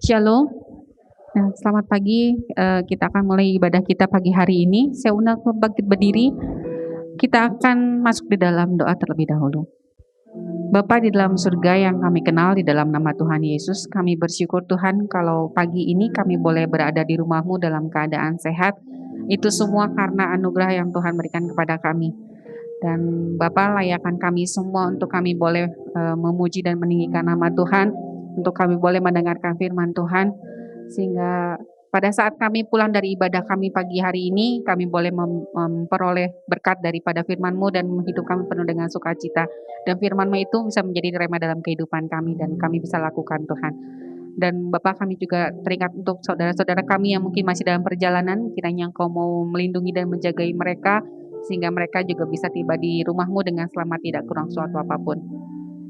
Shalom. Nah, selamat pagi. Kita akan mulai ibadah kita pagi hari ini. Saya undang bangkit berdiri. Kita akan masuk di dalam doa terlebih dahulu. Bapa di dalam surga yang kami kenal, di dalam nama Tuhan Yesus, kami bersyukur Tuhan kalau pagi ini kami boleh berada di rumah-Mu dalam keadaan sehat. Itu semua karena anugerah yang Tuhan berikan kepada kami. Dan Bapa, layakkan kami semua untuk kami boleh memuji dan meninggikan nama Tuhan, untuk kami boleh mendengarkan firman Tuhan, sehingga pada saat kami pulang dari ibadah kami pagi hari ini, kami boleh memperoleh berkat daripada firman-Mu dan hidup kami penuh dengan sukacita. Dan firman-Mu itu bisa menjadi rema dalam kehidupan kami dan kami bisa lakukan Tuhan. Dan Bapak, kami juga teringat untuk saudara-saudara kami yang mungkin masih dalam perjalanan, kiranya Engkau mau melindungi dan menjagai mereka, sehingga mereka juga bisa tiba di rumah-Mu dengan selamat, tidak kurang suatu apapun.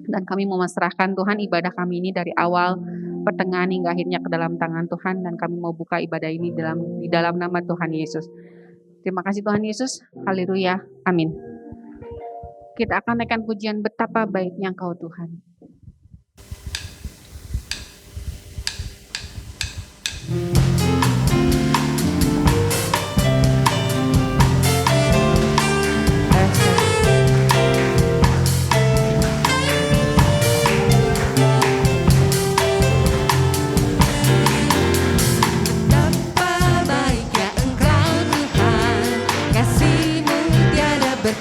Dan kami mau menyerahkan Tuhan ibadah kami ini dari awal, pertengahan hingga akhirnya ke dalam tangan Tuhan, dan kami mau buka ibadah ini di dalam nama Tuhan Yesus. Terima kasih Tuhan Yesus. Haleluya. Amin. Kita akan naikkan pujian betapa baiknya Engkau Tuhan.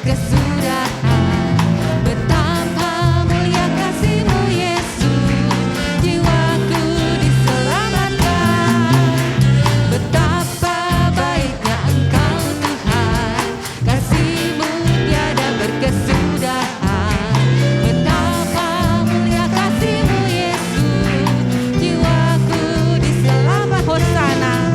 Kesudahan, betapa mulia kasih-Mu Yesus, jiwaku diselamatkan. Betapa baiknya Engkau Tuhan, kasih-Mu tiada berkesudahan. Betapa mulia kasih-Mu Yesus, jiwaku diselamatkan. Hosana,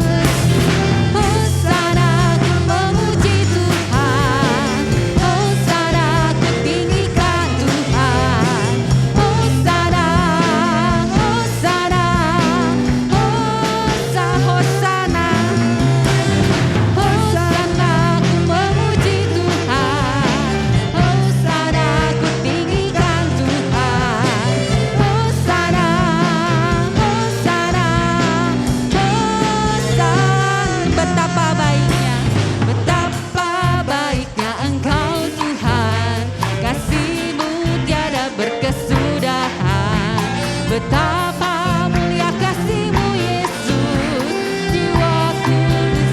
Hosana, ku memuji Tuhan. Hosana, ku tinggikan Tuhan. Hosana, Hosana, Hosana, Hosana, ku memuji Tuhan. Hosana, ku tinggikan Tuhan. Hosana, Hosana, Hosana. Betapa baiknya Engkau Tuhan, kasih-Mu tiada berkesudahan. Betapa mulia kasih-Mu Yesus, jiwaku.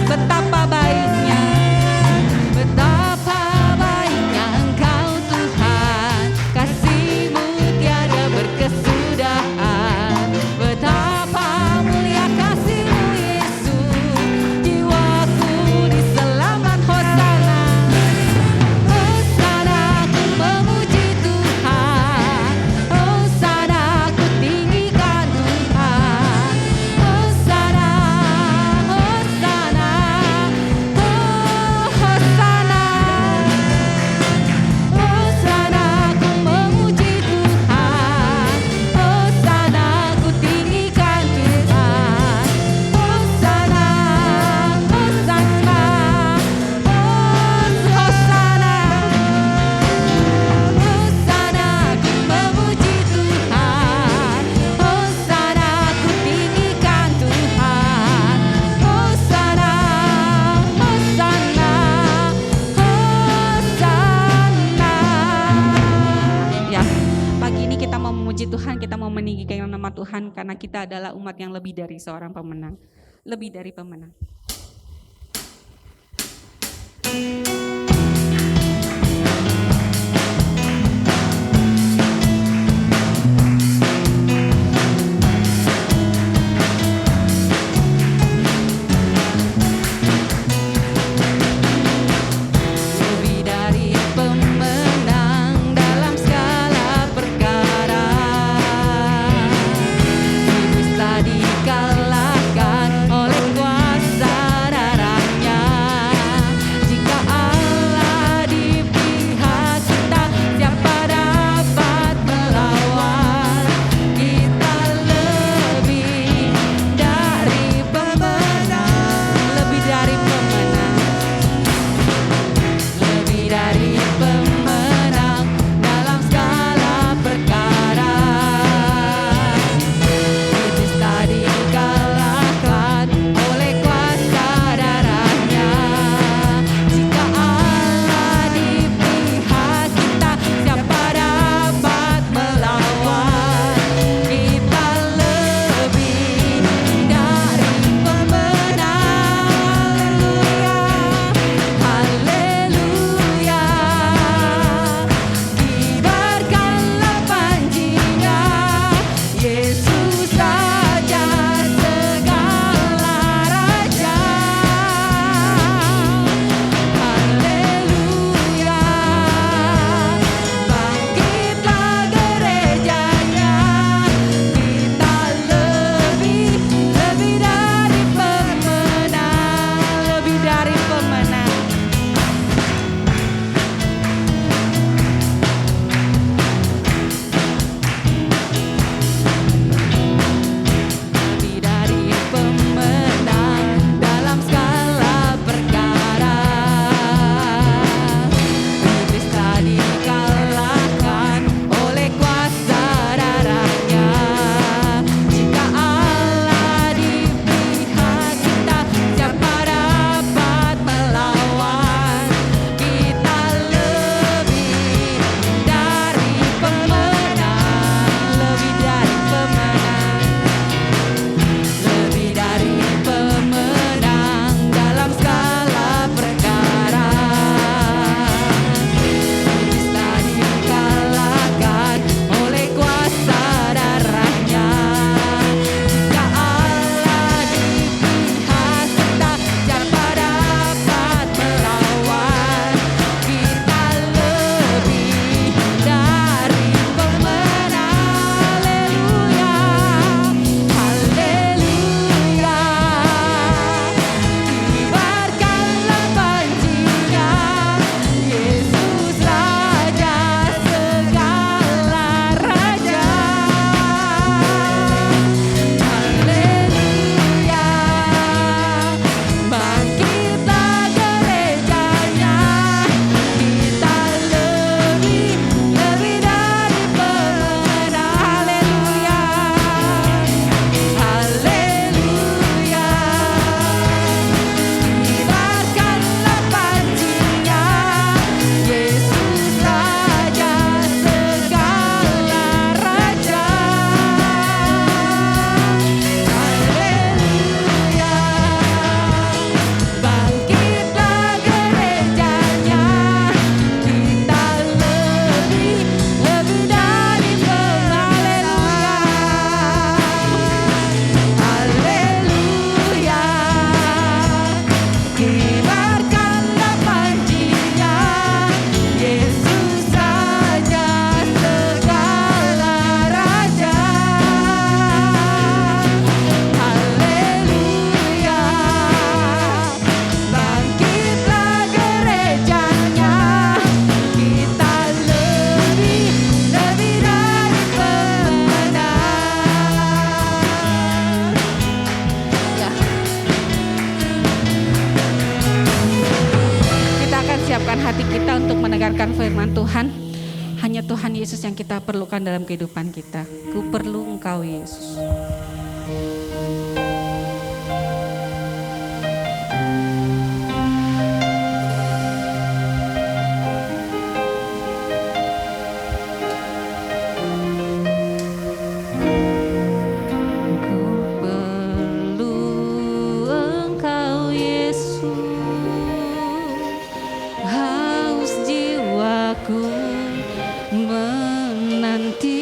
Betapa baiknya Engkau Tuhan, kasih-Mu tiada berkesudahan. Betapa mulia kasih-Mu Yesus, jiwaku diselamat. Hosana, Hosana, ku memuji Tuhan. Hosana, ku tinggikan Tuhan. Hosana, Hosana, Hosana, Hosana, ku memuji Tuhan. Hosana, ku tinggikan Tuhan. Hosana, Hosana, Hosana, Hosana, ku memuji Tuhan. Hosana, ku tinggikan Tuhan. Hosana, Hosana, Hosana. Ya, pagi ini kita mau memuji Tuhan, kita mau meninggikan nama Tuhan, karena kita adalah umat yang lebih dari seorang pemenang. Lebih dari pemenang. Lebih dari pemenang dalam segala perkara, iblis telah dikalahkan oleh kuasa darahnya. Jika hati kita untuk mendengarkan firman Tuhan. Hanya Tuhan Yesus yang kita perlukan dalam kehidupan kita. Ku perlu Engkau Yesus. Ku perlu Engkau Yesus, haus jiwaku menantikanmu.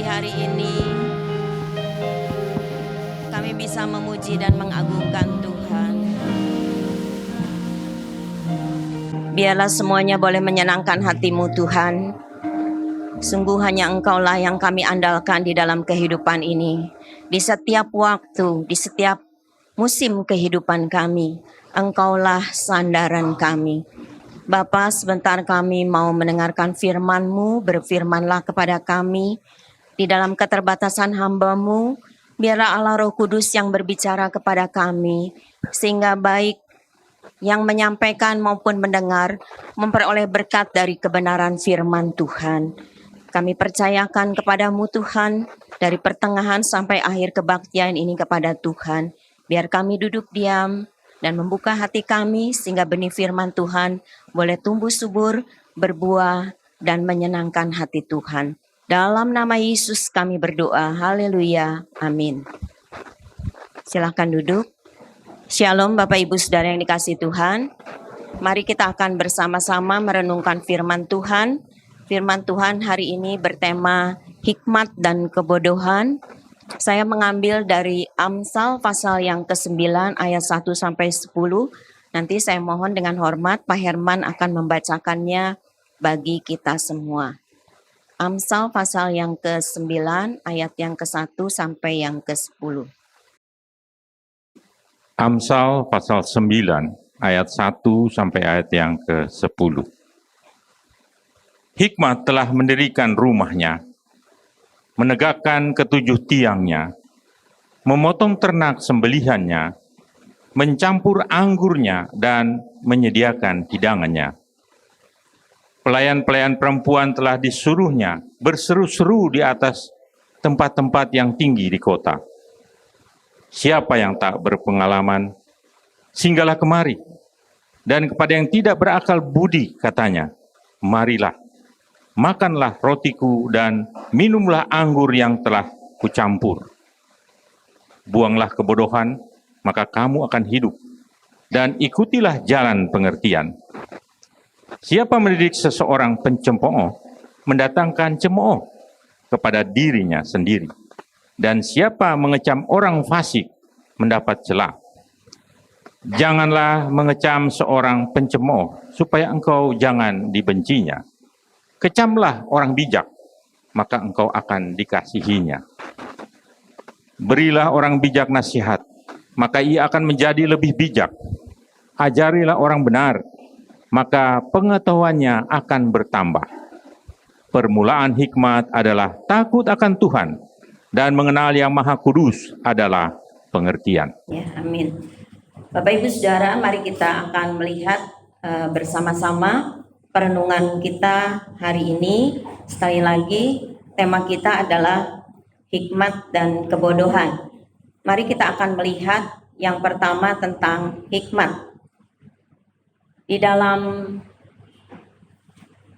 pagi hari ini kami bisa memuji dan mengagungkan Tuhan. Biarlah semuanya boleh menyenangkan hatimu Tuhan. Sungguh hanya Engkaulah yang kami andalkan di dalam kehidupan ini. Di setiap waktu, di setiap musim kehidupan kami, Engkaulah sandaran kami. Bapa, sebentar kami mau mendengarkan firman-Mu, berfirmanlah kepada kami. Di dalam keterbatasan hamba-Mu, biarlah Allah Roh Kudus yang berbicara kepada kami, sehingga baik yang menyampaikan maupun mendengar memperoleh berkat dari kebenaran firman Tuhan. Kami percayakan kepadamu Tuhan, dari pertengahan sampai akhir kebaktian ini kepada Tuhan. Biar kami duduk diam dan membuka hati kami sehingga benih firman Tuhan boleh tumbuh subur, berbuah, dan menyenangkan hati Tuhan. Dalam nama Yesus kami berdoa, haleluya, amin. Silakan duduk. Shalom Bapak Ibu Saudara yang dikasihi Tuhan. Mari kita akan bersama-sama merenungkan firman Tuhan. Firman Tuhan hari ini bertema hikmat dan kebodohan. Saya mengambil dari Amsal pasal yang ke-9 ayat 1 sampai 10. Nanti saya mohon dengan hormat Pak Herman akan membacakannya bagi kita semua. Amsal pasal yang ke-9 ayat yang ke-1 sampai yang ke-10. Amsal pasal 9 ayat 1 sampai ayat yang ke-10. Hikmat telah mendirikan rumahnya, menegakkan ketujuh tiangnya, memotong ternak sembelihannya, mencampur anggurnya dan menyediakan hidangannya. Pelayan-pelayan perempuan telah disuruhnya berseru-seru di atas tempat-tempat yang tinggi di kota. Siapa yang tak berpengalaman, singgahlah kemari. Dan kepada yang tidak berakal budi katanya, marilah, makanlah rotiku dan minumlah anggur yang telah kucampur. Buanglah kebodohan, maka kamu akan hidup. Dan ikutilah jalan pengertian. Siapa mendidik seseorang pencemooh, mendatangkan cemooh kepada dirinya sendiri. Dan siapa mengecam orang fasik mendapat cela. Janganlah mengecam seorang pencemooh supaya engkau jangan dibencinya. Kecamlah orang bijak, maka engkau akan dikasihinya. Berilah orang bijak nasihat, maka ia akan menjadi lebih bijak. Ajarilah orang benar, maka pengetahuannya akan bertambah. Permulaan hikmat adalah takut akan Tuhan, dan mengenal yang Maha Kudus adalah pengertian. Ya, amin. Bapak Ibu Saudara, mari kita akan melihat bersama-sama perenungan kita hari ini. Sekali lagi, tema kita adalah hikmat dan kebodohan. Mari kita akan melihat yang pertama tentang hikmat. Di dalam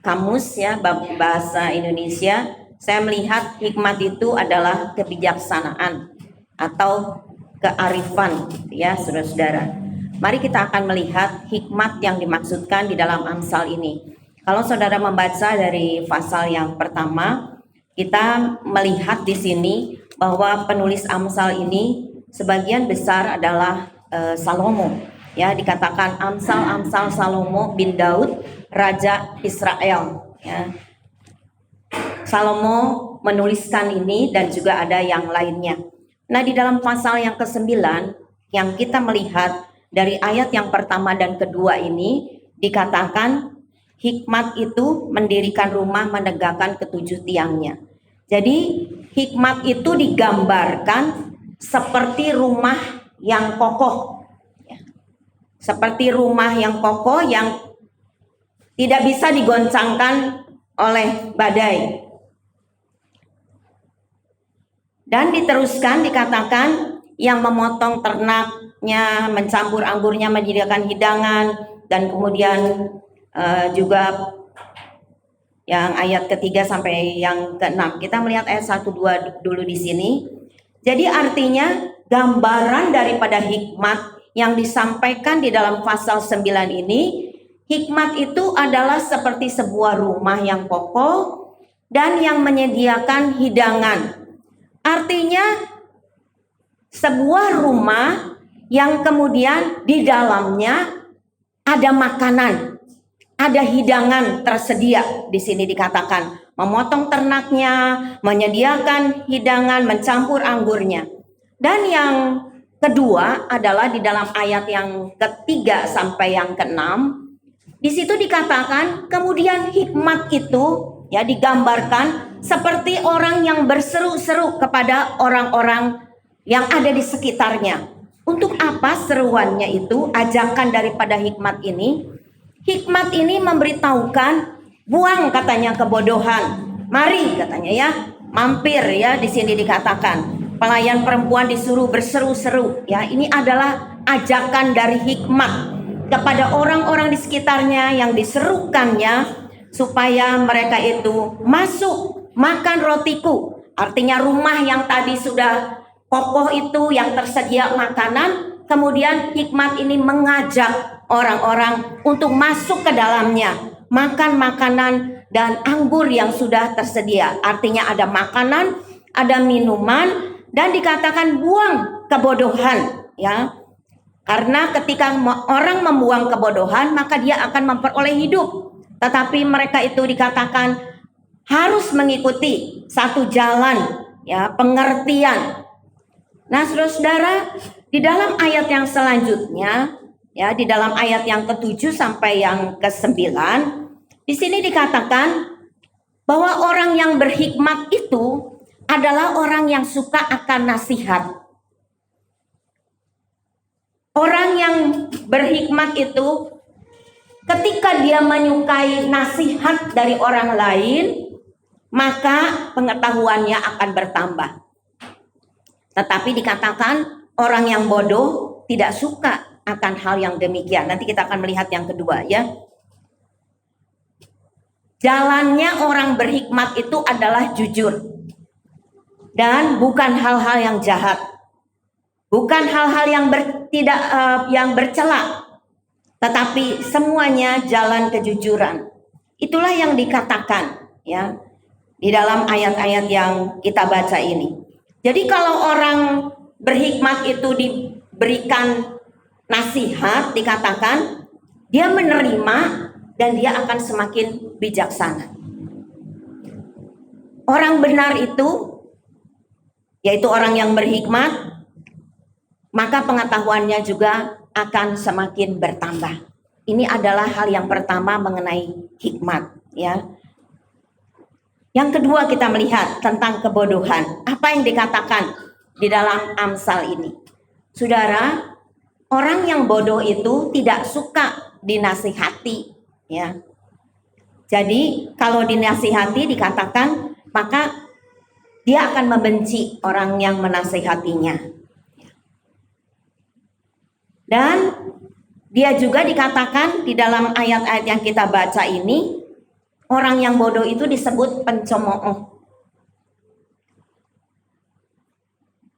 kamus ya bahasa Indonesia, saya melihat hikmat itu adalah kebijaksanaan atau kearifan ya saudara-saudara. Mari kita akan melihat hikmat yang dimaksudkan di dalam Amsal ini. Kalau saudara membaca dari pasal yang pertama, kita melihat di sini bahwa penulis Amsal ini sebagian besar adalah Salomo. Ya, dikatakan Amsal Salomo bin Daud, Raja Israel. Ya. Salomo menuliskan ini dan juga ada yang lainnya. Nah, di dalam pasal yang ke-9 yang kita melihat dari ayat yang pertama dan kedua ini dikatakan hikmat itu mendirikan rumah, menegakkan ketujuh tiangnya. Jadi hikmat itu digambarkan seperti rumah yang kokoh. Seperti rumah yang kokoh yang tidak bisa digoncangkan oleh badai. Dan diteruskan dikatakan yang memotong ternaknya, mencampur anggurnya, menyediakan hidangan, dan kemudian juga yang ayat ketiga sampai yang ke-6. Kita melihat ayat 1-2 dulu di sini. Jadi artinya gambaran daripada hikmat yang disampaikan di dalam pasal 9 ini, hikmat itu adalah seperti sebuah rumah yang kokoh dan yang menyediakan hidangan. Artinya sebuah rumah yang kemudian di dalamnya ada makanan, ada hidangan tersedia. Di sini dikatakan memotong ternaknya, menyediakan hidangan, mencampur anggurnya. Dan yang kedua adalah di dalam ayat yang ketiga sampai yang keenam. Di situ dikatakan kemudian hikmat itu ya digambarkan seperti orang yang berseru-seru kepada orang-orang yang ada di sekitarnya. Untuk apa seruannya itu? Ajakan daripada hikmat ini. Hikmat ini memberitahukan, buang katanya kebodohan. Mari katanya ya, mampir ya, di sini dikatakan. Pelayan perempuan disuruh berseru-seru ya. Ini adalah ajakan dari hikmat kepada orang-orang di sekitarnya yang diserukannya supaya mereka itu masuk makan rotiku. Artinya rumah yang tadi sudah kokoh itu yang tersedia makanan, kemudian hikmat ini mengajak orang-orang untuk masuk ke dalamnya, makan makanan dan anggur yang sudah tersedia. Artinya ada makanan, ada minuman, dan dikatakan buang kebodohan ya. Karena ketika orang membuang kebodohan, maka dia akan memperoleh hidup. Tetapi mereka itu dikatakan harus mengikuti satu jalan ya, pengertian. Nah, saudara-saudara, di dalam ayat yang selanjutnya, ya, di dalam ayat yang ke-7 sampai yang ke-9, di sini dikatakan bahwa orang yang berhikmat itu adalah orang yang suka akan nasihat. Orang yang berhikmat itu ketika dia menyukai nasihat dari orang lain, maka pengetahuannya akan bertambah. Tetapi dikatakan orang yang bodoh tidak suka akan hal yang demikian. Nanti kita akan melihat yang kedua ya. Jalannya orang berhikmat itu adalah jujur. Dan bukan hal-hal yang jahat. Bukan hal-hal yang yang bercela. Tetapi semuanya jalan kejujuran. Itulah yang dikatakan ya di dalam ayat-ayat yang kita baca ini. Jadi kalau orang berhikmat itu diberikan nasihat, dikatakan dia menerima dan dia akan semakin bijaksana. Orang benar itu, yaitu orang yang berhikmat, maka pengetahuannya juga akan semakin bertambah. Ini adalah hal yang pertama mengenai hikmat, ya. Yang kedua kita melihat tentang kebodohan. Apa yang dikatakan di dalam Amsal ini? Saudara, orang yang bodoh itu tidak suka dinasihati, ya. Jadi kalau dinasihati dikatakan maka dia akan membenci orang yang menasihatinya. Dan dia juga dikatakan di dalam ayat-ayat yang kita baca ini, orang yang bodoh itu disebut pencemooh.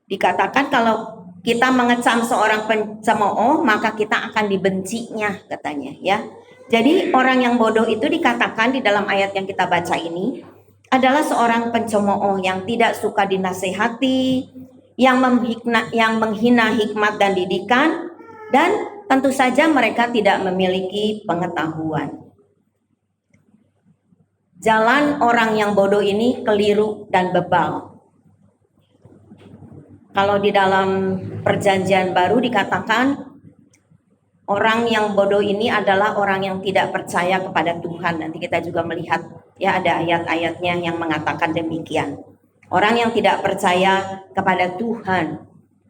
Dikatakan kalau kita mengecam seorang pencemooh, maka kita akan dibencinya katanya ya. Jadi orang yang bodoh itu dikatakan di dalam ayat yang kita baca ini adalah seorang pencemooh yang tidak suka dinasehati, yang menghina hikmat dan didikan, dan tentu saja mereka tidak memiliki pengetahuan. Jalan orang yang bodoh ini keliru dan bebal. Kalau di dalam perjanjian baru dikatakan orang yang bodoh ini adalah orang yang tidak percaya kepada Tuhan. Nanti kita juga melihat ya ada ayat-ayatnya yang mengatakan demikian. Orang yang tidak percaya kepada Tuhan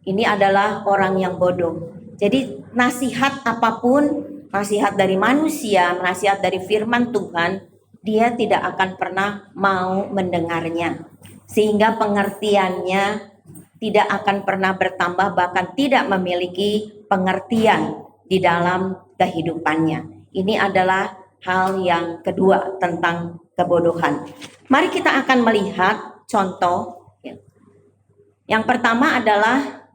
ini adalah orang yang bodoh. Jadi nasihat apapun, nasihat dari manusia, nasihat dari firman Tuhan, dia tidak akan pernah mau mendengarnya. Sehingga pengertiannya tidak akan pernah bertambah, bahkan tidak memiliki pengertian di dalam kehidupannya. Ini adalah hal yang kedua tentang kebodohan. Mari kita akan melihat contoh. Yang pertama adalah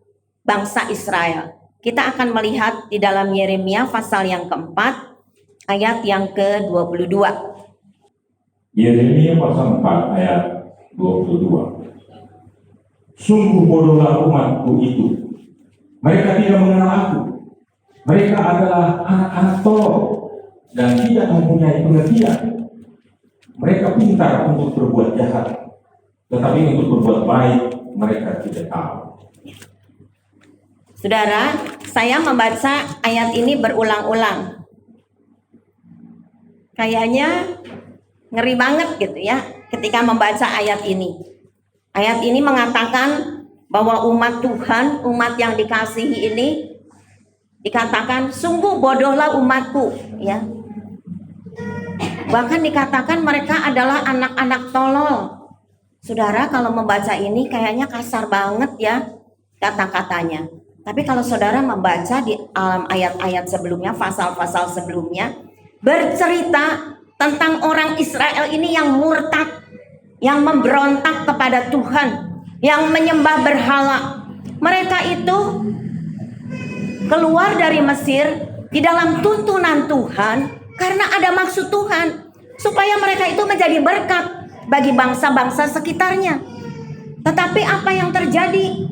bangsa Israel. Kita akan melihat di dalam Yeremia pasal yang keempat, ayat yang ke-22. Yeremia pasal 4 ayat 22. Sungguh bodohlah umatku itu. Mereka tidak mengenal aku. Mereka adalah anak-anak tolol dan tidak mempunyai pengertian. Mereka pintar untuk berbuat jahat, tetapi untuk berbuat baik mereka tidak tahu. Saudara, saya membaca ayat ini berulang-ulang. Kayaknya ngeri banget gitu ya ketika membaca ayat ini. Ayat ini mengatakan bahwa umat Tuhan, umat yang dikasihi ini dikatakan sungguh bodohlah umatku, ya. Bahkan dikatakan mereka adalah anak-anak tolol. Saudara, kalau membaca ini kayaknya kasar banget ya kata-katanya. Tapi kalau saudara membaca di alam ayat-ayat sebelumnya, pasal-pasal sebelumnya, bercerita tentang orang Israel ini yang murtad, yang memberontak kepada Tuhan, yang menyembah berhala. Mereka itu keluar dari Mesir di dalam tuntunan Tuhan karena ada maksud Tuhan supaya mereka itu menjadi berkat bagi bangsa-bangsa sekitarnya. Tetapi apa yang terjadi?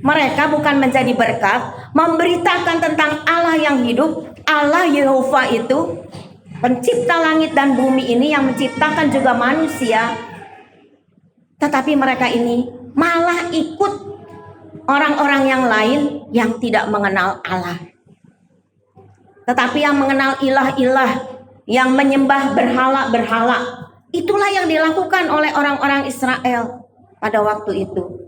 Mereka bukan menjadi berkat, memberitakan tentang Allah yang hidup, Allah Yehova itu, pencipta langit dan bumi ini yang menciptakan juga manusia. Tetapi mereka ini malah ikut orang-orang yang lain yang tidak mengenal Allah. Tetapi yang mengenal ilah-ilah, yang menyembah berhala-berhala, itulah yang dilakukan oleh orang-orang Israel pada waktu itu.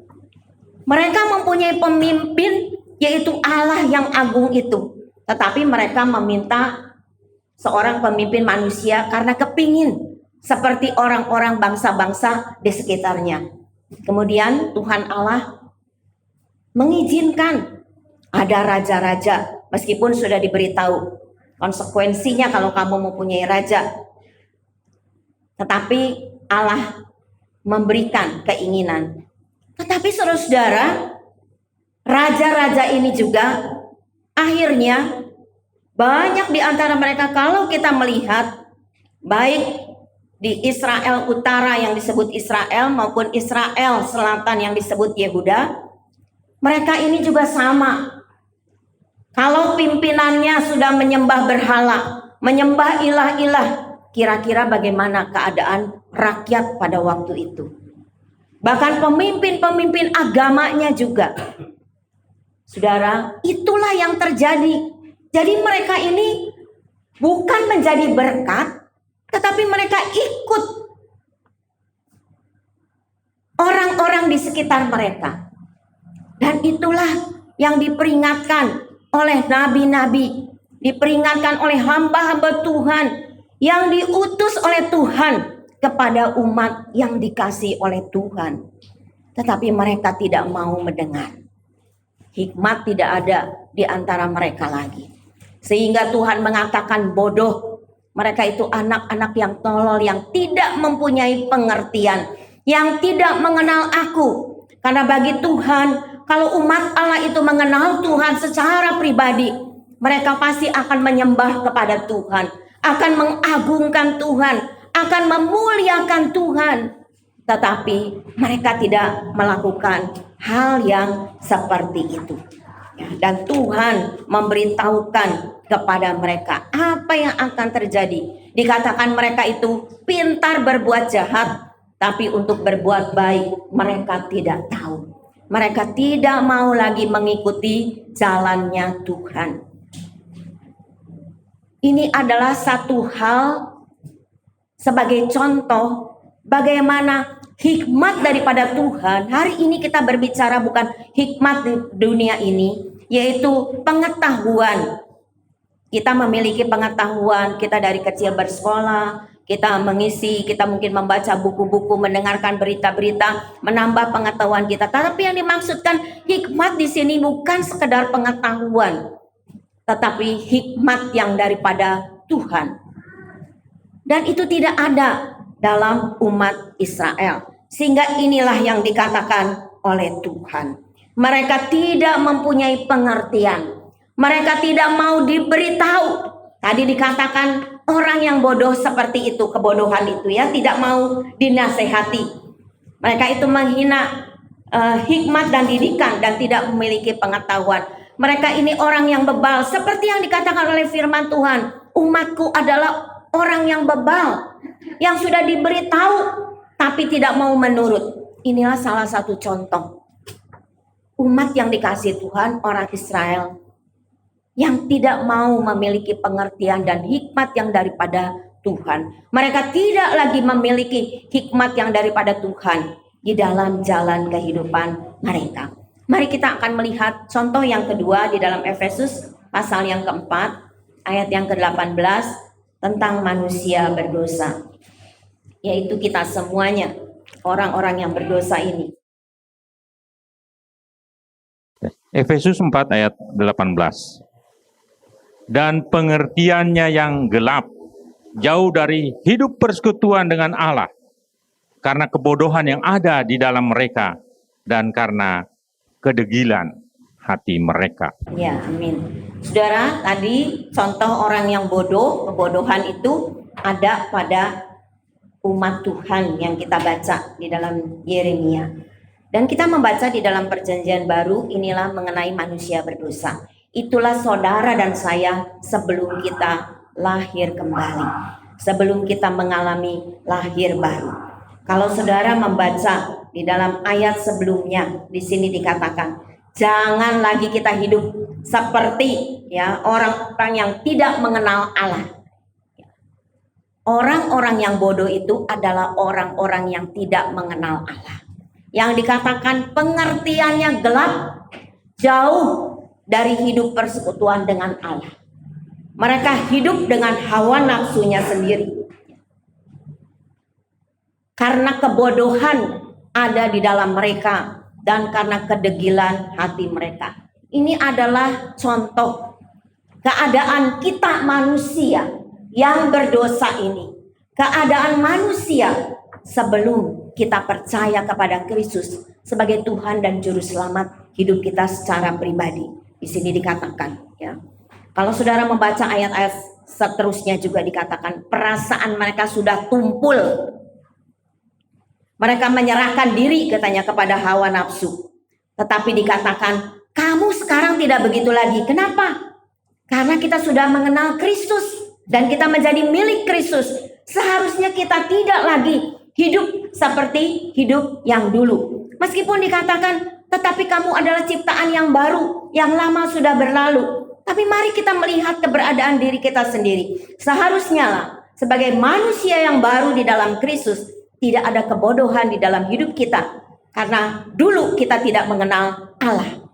Mereka mempunyai pemimpin, yaitu Allah yang agung itu. Tetapi mereka meminta seorang pemimpin manusia karena kepingin seperti orang-orang bangsa-bangsa di sekitarnya. Kemudian Tuhan Allah mengizinkan ada raja-raja, meskipun sudah diberitahu konsekuensinya kalau kamu mempunyai raja. Tetapi Allah memberikan keinginan. Tetapi saudara-saudara, raja-raja ini juga akhirnya banyak di antara mereka, kalau kita melihat baik di Israel Utara yang disebut Israel maupun Israel Selatan yang disebut Yehuda, mereka ini juga sama. Kalau pimpinannya sudah menyembah berhala, menyembah ilah-ilah, kira-kira bagaimana keadaan rakyat pada waktu itu? Bahkan pemimpin-pemimpin agamanya juga. Saudara, itulah yang terjadi. Jadi mereka ini bukan menjadi berkat, tetapi mereka ikut orang-orang di sekitar mereka. Dan itulah yang diperingatkan oleh nabi-nabi, diperingatkan oleh hamba-hamba Tuhan yang diutus oleh Tuhan kepada umat yang dikasihi oleh Tuhan. Tetapi mereka tidak mau mendengar. Hikmat tidak ada di antara mereka lagi. Sehingga Tuhan mengatakan bodoh. Mereka itu anak-anak yang tolol, yang tidak mempunyai pengertian, yang tidak mengenal aku. Karena bagi Tuhan, kalau umat Allah itu mengenal Tuhan secara pribadi, mereka pasti akan menyembah kepada Tuhan, akan mengagungkan Tuhan, akan memuliakan Tuhan. Tetapi mereka tidak melakukan hal yang seperti itu. Dan Tuhan memberitahukan kepada mereka apa yang akan terjadi. Dikatakan mereka itu pintar berbuat jahat, tapi untuk berbuat baik mereka tidak tahu. Mereka tidak mau lagi mengikuti jalannya Tuhan. Ini adalah satu hal sebagai contoh bagaimana hikmat daripada Tuhan. Hari ini kita berbicara bukan hikmat di dunia ini, yaitu pengetahuan. Kita memiliki pengetahuan, kita dari kecil bersekolah, kita mengisi, kita mungkin membaca buku-buku, mendengarkan berita-berita, menambah pengetahuan kita. Tapi yang dimaksudkan hikmat di sini bukan sekedar pengetahuan, tetapi hikmat yang daripada Tuhan. Dan itu tidak ada dalam umat Israel. Sehingga inilah yang dikatakan oleh Tuhan. Mereka tidak mempunyai pengertian. Mereka tidak mau diberitahu. Tadi dikatakan orang yang bodoh seperti itu, kebodohan itu ya, tidak mau dinasehati. Mereka itu menghina hikmat dan didikan dan tidak memiliki pengetahuan. Mereka ini orang yang bebal, seperti yang dikatakan oleh firman Tuhan. Umatku adalah orang yang bebal, yang sudah diberitahu tapi tidak mau menurut. Inilah salah satu contoh umat yang dikasihi Tuhan, orang Israel, yang tidak mau memiliki pengertian dan hikmat yang daripada Tuhan. Mereka tidak lagi memiliki hikmat yang daripada Tuhan di dalam jalan kehidupan mereka. Mari kita akan melihat contoh yang kedua di dalam Efesus pasal yang keempat, ayat yang ke-18 tentang manusia berdosa. Yaitu kita semuanya, orang-orang yang berdosa ini. Efesus 4 ayat 18. Dan pengertiannya yang gelap, jauh dari hidup persekutuan dengan Allah, karena kebodohan yang ada di dalam mereka, dan karena kedegilan hati mereka. Ya, amin. Saudara, tadi contoh orang yang bodoh, kebodohan itu ada pada umat Tuhan yang kita baca di dalam Yeremia. Dan kita membaca di dalam perjanjian baru, inilah mengenai manusia berdosa. Itulah saudara dan saya sebelum kita lahir kembali. Sebelum kita mengalami lahir baru. Kalau saudara membaca di dalam ayat sebelumnya, di sini dikatakan, jangan lagi kita hidup seperti ya orang-orang yang tidak mengenal Allah. Orang-orang yang bodoh itu adalah orang-orang yang tidak mengenal Allah. Yang dikatakan pengertiannya gelap, jauh dari hidup persekutuan dengan Allah. Mereka hidup dengan hawa nafsunya sendiri. Karena kebodohan ada di dalam mereka dan karena kedegilan hati mereka. Ini adalah contoh keadaan kita manusia yang berdosa ini. Keadaan manusia sebelum kita percaya kepada Kristus sebagai Tuhan dan Juru Selamat hidup kita secara pribadi. Di sini dikatakan, ya. Kalau saudara membaca ayat-ayat seterusnya juga dikatakan perasaan mereka sudah tumpul. Mereka menyerahkan diri katanya kepada hawa nafsu. Tetapi dikatakan, kamu sekarang tidak begitu lagi. Kenapa? Karena kita sudah mengenal Kristus dan kita menjadi milik Kristus. Seharusnya kita tidak lagi hidup seperti hidup yang dulu. Meskipun dikatakan, tetapi kamu adalah ciptaan yang baru, yang lama sudah berlalu. Tapi mari kita melihat keberadaan diri kita sendiri. Seharusnya lah, sebagai manusia yang baru di dalam Kristus, tidak ada kebodohan di dalam hidup kita. Karena dulu kita tidak mengenal Allah.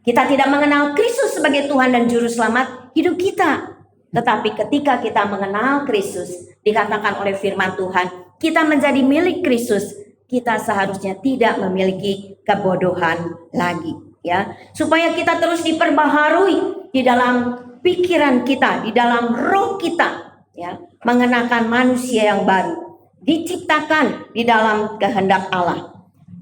Kita tidak mengenal Kristus sebagai Tuhan dan Juru Selamat hidup kita. Tetapi ketika kita mengenal Kristus, dikatakan oleh firman Tuhan, kita menjadi milik Kristus, kita seharusnya tidak memiliki kebodohan lagi, ya. Supaya kita terus diperbaharui di dalam pikiran kita, di dalam roh kita, ya, mengenakan manusia yang baru, diciptakan di dalam kehendak Allah.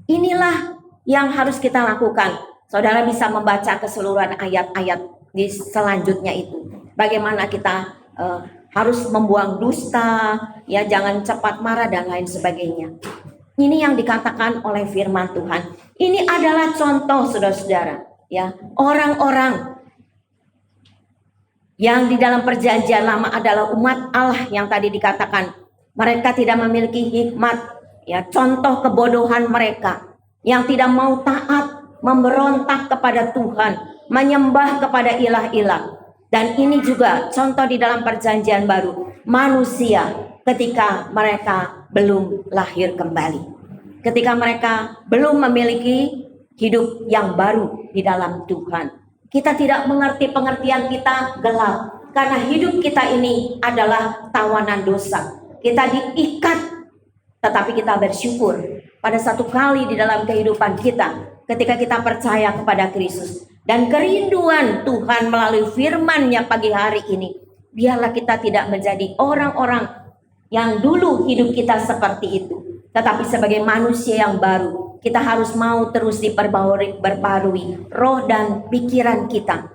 Inilah yang harus kita lakukan. Saudara bisa membaca keseluruhan ayat-ayat di selanjutnya itu. Bagaimana kita harus membuang dusta, ya, jangan cepat marah dan lain sebagainya. Ini yang dikatakan oleh firman Tuhan. Ini adalah contoh saudara-saudara, ya, orang-orang yang di dalam perjanjian lama adalah umat Allah yang tadi dikatakan mereka tidak memiliki hikmat, ya, contoh kebodohan mereka yang tidak mau taat, memberontak kepada Tuhan, menyembah kepada ilah-ilah. Dan ini juga contoh di dalam perjanjian baru, manusia ketika mereka belum lahir kembali. Ketika mereka belum memiliki hidup yang baru di dalam Tuhan. Kita tidak mengerti, pengertian kita gelap. Karena hidup kita ini adalah tawanan dosa. Kita diikat, tetapi kita bersyukur pada satu kali di dalam kehidupan kita. Ketika kita percaya kepada Kristus. Dan kerinduan Tuhan melalui firman-Nya pagi hari ini. Biarlah kita tidak menjadi orang-orang yang dulu hidup kita seperti itu. Tetapi sebagai manusia yang baru, kita harus mau terus diperbarui roh dan pikiran kita.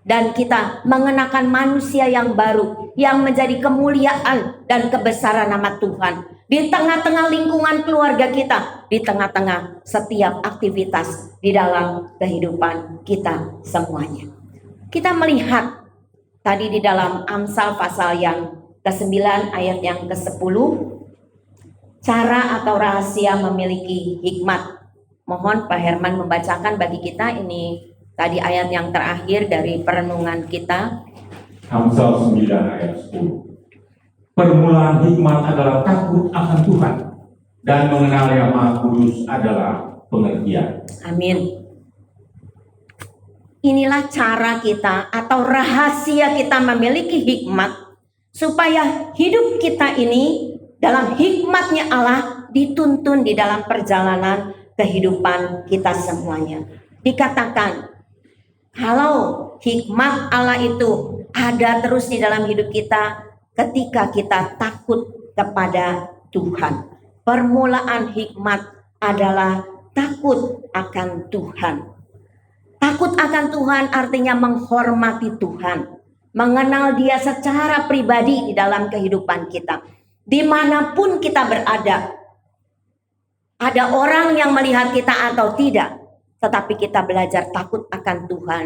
dan kita mengenakan manusia yang baru yang menjadi kemuliaan dan kebesaran nama Tuhan di tengah-tengah lingkungan keluarga kita, di tengah-tengah setiap aktivitas di dalam kehidupan kita semuanya. Kita melihat tadi di dalam Amsal pasal yang ke-9 ayat yang ke-10, cara atau rahasia memiliki hikmat. Mohon Pak Herman membacakan bagi kita ini tadi ayat yang terakhir dari perenungan kita. Amsal 9 ayat 10. Permulaan hikmat adalah takut akan Tuhan, dan mengenal Yang Maha Kudus adalah pengertian. Amin. Inilah cara kita atau rahasia kita memiliki hikmat, supaya hidup kita ini dalam hikmatnya Allah dituntun di dalam perjalanan kehidupan kita semuanya. Dikatakan, kalau hikmat Allah itu ada terus di dalam hidup kita ketika kita takut kepada Tuhan. Permulaan hikmat adalah takut akan Tuhan. Takut akan Tuhan artinya menghormati Tuhan, mengenal Dia secara pribadi di dalam kehidupan kita. Dimanapun kita berada, ada orang yang melihat kita atau tidak, tetapi kita belajar takut akan Tuhan.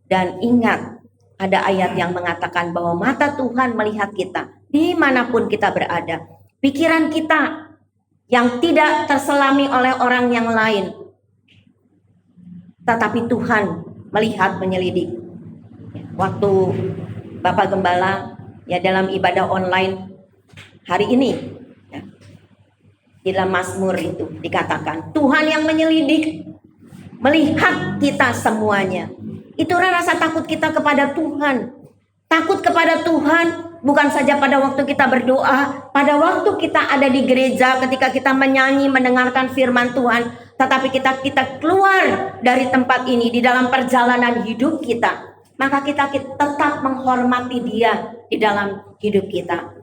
Dan ingat, ada ayat yang mengatakan bahwa mata Tuhan melihat kita dimanapun kita berada. Pikiran kita yang tidak terselami oleh orang yang lain, tetapi Tuhan melihat, menyelidik. Waktu Bapak Gembala ya dalam ibadah online hari ini, ya, di dalam Mazmur itu dikatakan Tuhan yang menyelidik, melihat kita semuanya. Itulah rasa takut kita kepada Tuhan. Takut kepada Tuhan bukan saja pada waktu kita berdoa, pada waktu kita ada di gereja, ketika kita menyanyi, mendengarkan firman Tuhan, tetapi kita keluar dari tempat ini di dalam perjalanan hidup kita, maka kita tetap menghormati Dia di dalam hidup kita.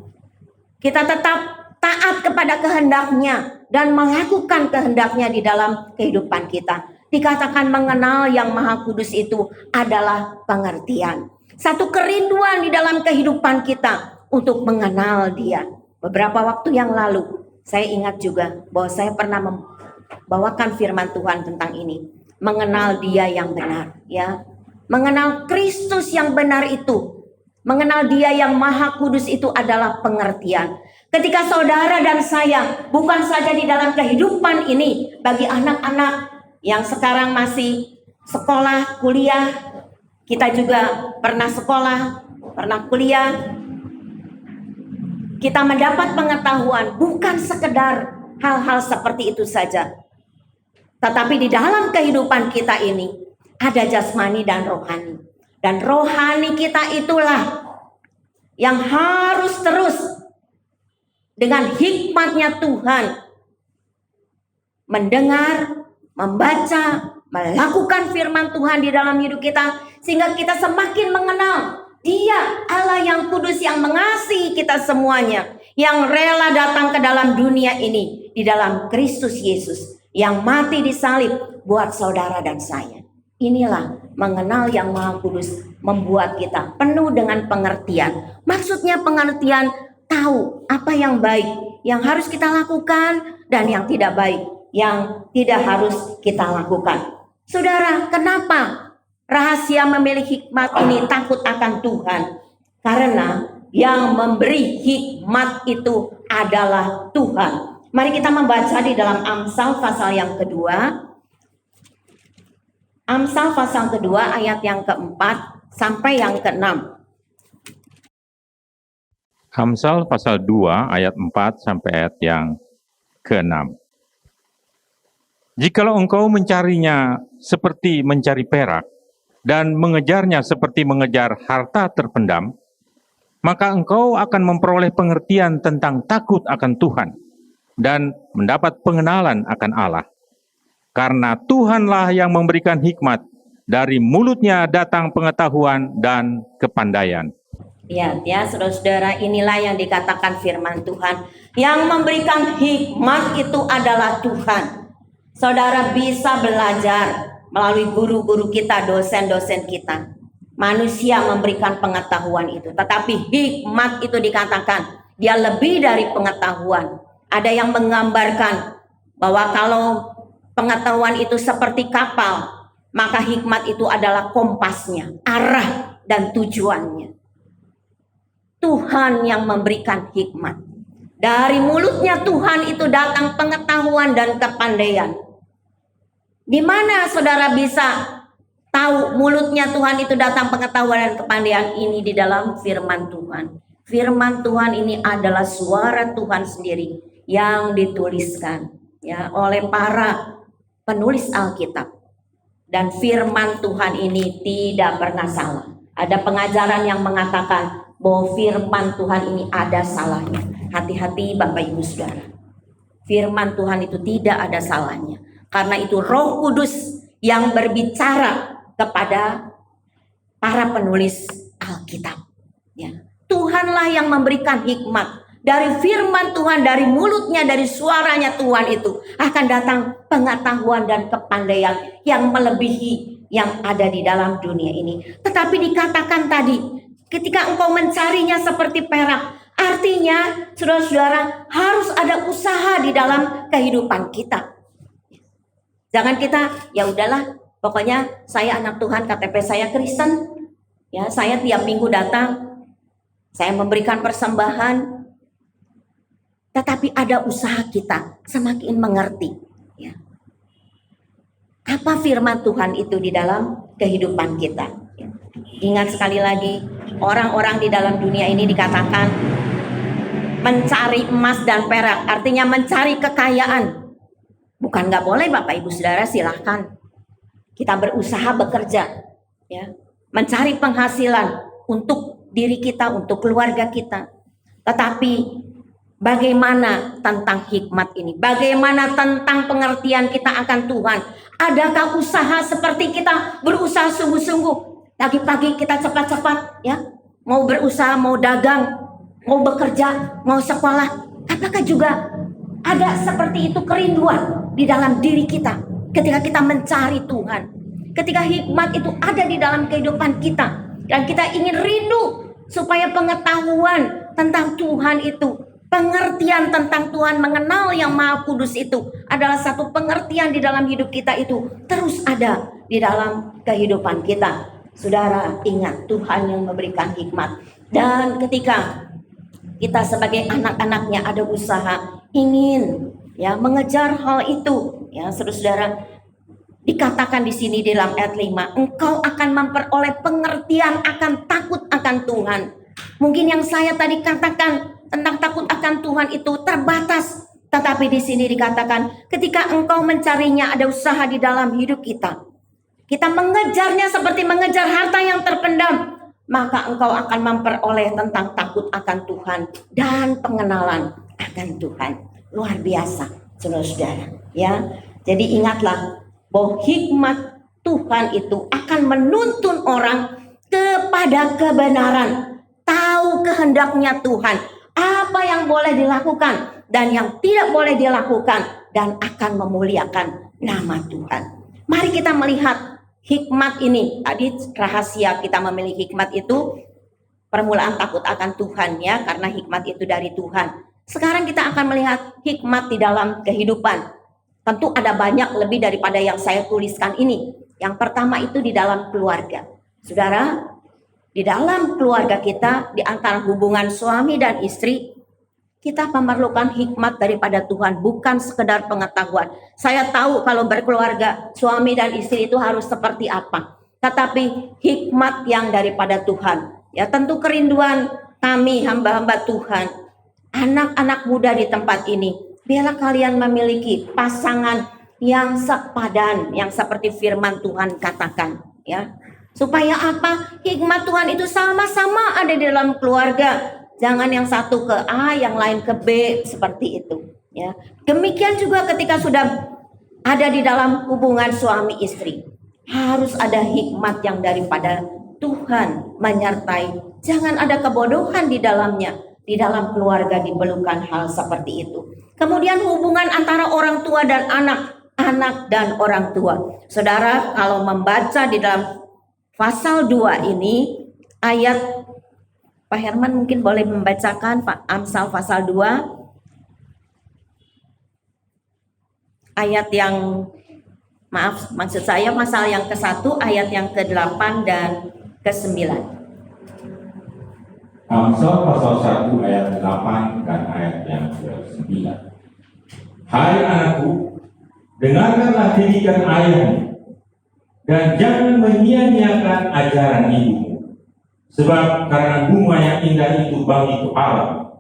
Kita tetap taat kepada kehendaknya dan melakukan kehendaknya di dalam kehidupan kita. Dikatakan mengenal Yang Maha Kudus itu adalah pengertian. Satu kerinduan di dalam kehidupan kita untuk mengenal Dia. Beberapa waktu yang lalu saya ingat juga bahwa saya pernah membawakan firman Tuhan tentang ini. Mengenal Dia yang benar, ya. Mengenal Kristus yang benar itu, mengenal Dia yang Maha Kudus itu adalah pengertian. Ketika saudara dan saya bukan saja di dalam kehidupan ini, bagi anak-anak yang sekarang masih sekolah, kuliah, kita juga pernah sekolah, pernah kuliah, kita mendapat pengetahuan bukan sekedar hal-hal seperti itu saja, tetapi di dalam kehidupan kita ini ada jasmani dan rohani. Dan rohani kita itulah yang harus terus dengan hikmatnya Tuhan mendengar, membaca, melakukan firman Tuhan di dalam hidup kita, sehingga kita semakin mengenal Dia Allah yang kudus, yang mengasihi kita semuanya, yang rela datang ke dalam dunia ini di dalam Kristus Yesus, yang mati di salib buat saudara dan saya. Inilah mengenal Yang Maha Kudus membuat kita penuh dengan pengertian. Maksudnya pengertian, tahu apa yang baik yang harus kita lakukan dan yang tidak baik yang tidak harus kita lakukan. Saudara, kenapa rahasia memiliki hikmat ini takut akan Tuhan? Karena yang memberi hikmat itu adalah Tuhan. Mari kita membaca di dalam Amsal pasal yang kedua. Amsal pasal kedua ayat yang keempat sampai yang keenam. Amsal pasal 2 ayat 4 sampai ayat yang ke-6. Jikalau engkau mencarinya seperti mencari perak dan mengejarnya seperti mengejar harta terpendam, maka engkau akan memperoleh pengertian tentang takut akan Tuhan dan mendapat pengenalan akan Allah. Karena Tuhanlah yang memberikan hikmat, dari mulutnya datang pengetahuan dan kepandaian. Ya, saudara-saudara, inilah yang dikatakan firman Tuhan. Yang memberikan hikmat itu adalah Tuhan. Saudara bisa belajar melalui guru-guru kita, dosen-dosen kita. manusia memberikan pengetahuan itu. Tetapi hikmat itu dikatakan dia lebih dari pengetahuan. Ada yang menggambarkan bahwa kalau pengetahuan itu seperti kapal, maka hikmat itu adalah kompasnya, arah dan tujuannya. Tuhan yang memberikan hikmat. Dari mulutnya Tuhan itu datang pengetahuan dan kepandaian. Di mana saudara bisa tahu mulutnya Tuhan itu datang pengetahuan dan kepandaian? Ini di dalam firman Tuhan. Firman Tuhan ini adalah suara Tuhan sendiri yang dituliskan ya oleh para penulis Alkitab. Dan firman Tuhan ini tidak pernah salah. Ada pengajaran yang mengatakan bahwa firman Tuhan ini ada salahnya. Hati-hati Bapak Ibu Saudara. Firman Tuhan itu tidak ada salahnya. Karena itu Roh Kudus yang berbicara kepada para penulis Alkitab. Ya. Tuhanlah yang memberikan hikmat. Dari firman Tuhan, dari mulutnya, dari suaranya Tuhan itu akan datang pengetahuan dan kepandaian yang melebihi yang ada di dalam dunia ini. Tetapi dikatakan tadi, ketika engkau mencarinya seperti perak, artinya saudara-saudara harus ada usaha di dalam kehidupan kita. Jangan kita, ya udahlah, pokoknya saya anak Tuhan, KTP saya Kristen, ya saya tiap minggu datang, saya memberikan persembahan. Tetapi ada usaha kita semakin mengerti ya. Apa firman Tuhan itu di dalam kehidupan kita ya. Ingat sekali lagi, orang-orang di dalam dunia ini dikatakan mencari emas dan perak, artinya mencari kekayaan. Bukan gak boleh Bapak Ibu Saudara, silahkan kita berusaha bekerja ya, mencari penghasilan untuk diri kita, untuk keluarga kita. Tetapi bagaimana tentang hikmat ini? Bagaimana tentang pengertian kita akan Tuhan? Adakah usaha seperti kita berusaha sungguh-sungguh? Pagi-pagi kita cepat-cepat ya, mau berusaha, mau dagang, mau bekerja, mau sekolah. Apakah juga ada seperti itu kerinduan di dalam diri kita ketika kita mencari Tuhan? Ketika hikmat itu ada di dalam kehidupan kita dan kita ingin rindu supaya pengetahuan tentang Tuhan itu, pengertian tentang Tuhan, mengenal yang Maha Kudus itu adalah satu pengertian di dalam hidup kita itu terus ada di dalam kehidupan kita. Saudara, ingat Tuhan yang memberikan hikmat. Dan ketika kita sebagai anak-anaknya ada usaha ingin ya mengejar hal itu ya, saudara, dikatakan di sini di dalam ayat 5, engkau akan memperoleh pengertian akan takut akan Tuhan. Mungkin yang saya tadi katakan tentang takut akan Tuhan itu terbatas, tetapi di sini dikatakan ketika engkau mencarinya, ada usaha di dalam hidup kita. Kita mengejarnya seperti mengejar harta yang terpendam, maka engkau akan memperoleh tentang takut akan Tuhan dan pengenalan akan Tuhan. Luar biasa, saudara-saudara. Ya, jadi ingatlah bahwa hikmat Tuhan itu akan menuntun orang kepada kebenaran, tahu kehendaknya Tuhan, apa yang boleh dilakukan dan yang tidak boleh dilakukan, dan akan memuliakan nama Tuhan. Mari kita melihat hikmat ini. Tadi rahasia kita memiliki hikmat itu permulaan takut akan Tuhan ya, karena hikmat itu dari Tuhan. Sekarang kita akan melihat hikmat di dalam kehidupan. Tentu ada banyak lebih daripada yang saya tuliskan ini. Yang pertama itu di dalam keluarga. Saudara, di dalam keluarga kita, di antara hubungan suami dan istri, kita memerlukan hikmat daripada Tuhan, bukan sekedar pengetahuan. Saya tahu kalau berkeluarga, suami dan istri itu harus seperti apa. Tetapi hikmat yang daripada Tuhan. Ya, tentu kerinduan kami hamba-hamba Tuhan, anak-anak muda di tempat ini, biarlah kalian memiliki pasangan yang sepadan, yang seperti firman Tuhan katakan. Ya, supaya apa? Hikmat Tuhan itu sama-sama ada di dalam keluarga. Jangan yang satu ke A, yang lain ke B, seperti itu. Ya, demikian juga ketika sudah ada di dalam hubungan suami istri, harus ada hikmat yang daripada Tuhan menyertai. Jangan ada kebodohan di dalamnya. Di dalam keluarga diperlukan hal seperti itu. Kemudian hubungan antara orang tua dan anak, anak dan orang tua. Saudara, kalau membaca di dalam pasal 2 ini ayat, Pak Herman mungkin boleh membacakan Pak Amsal pasal 2 ayat yang, maksud saya pasal yang ke-1 ayat yang ke-8 dan ke-9. Amsal pasal 1 ayat 8 dan ayat yang ke-9. Hai anakku, dengarkanlah didikan ayahmu, dan jangan menyia-nyiakan ajaran ibumu. Sebab karena bunga yang indah itu bagi kepala,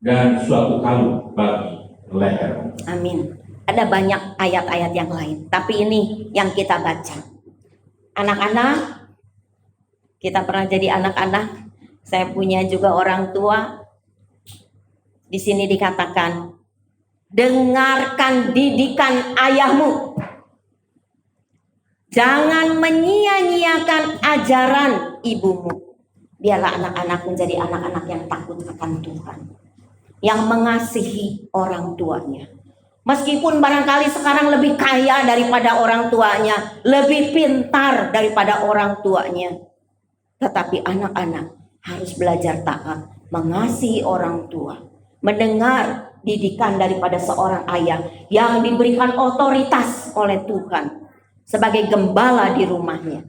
dan suatu kalung bagi leher. Amin. Ada banyak ayat-ayat yang lain, tapi ini yang kita baca. Anak-anak, kita pernah jadi anak-anak. Saya punya juga orang tua. Di sini dikatakan, dengarkan didikan ayahmu. Jangan menyia-nyiakan ajaran ibumu. Biarlah anak-anak menjadi anak-anak yang takut akan Tuhan, yang mengasihi orang tuanya. Meskipun barangkali sekarang lebih kaya daripada orang tuanya, lebih pintar daripada orang tuanya, tetapi anak-anak harus belajar taat, mengasihi orang tua, mendengar didikan daripada seorang ayah yang diberikan otoritas oleh Tuhan sebagai gembala di rumahnya.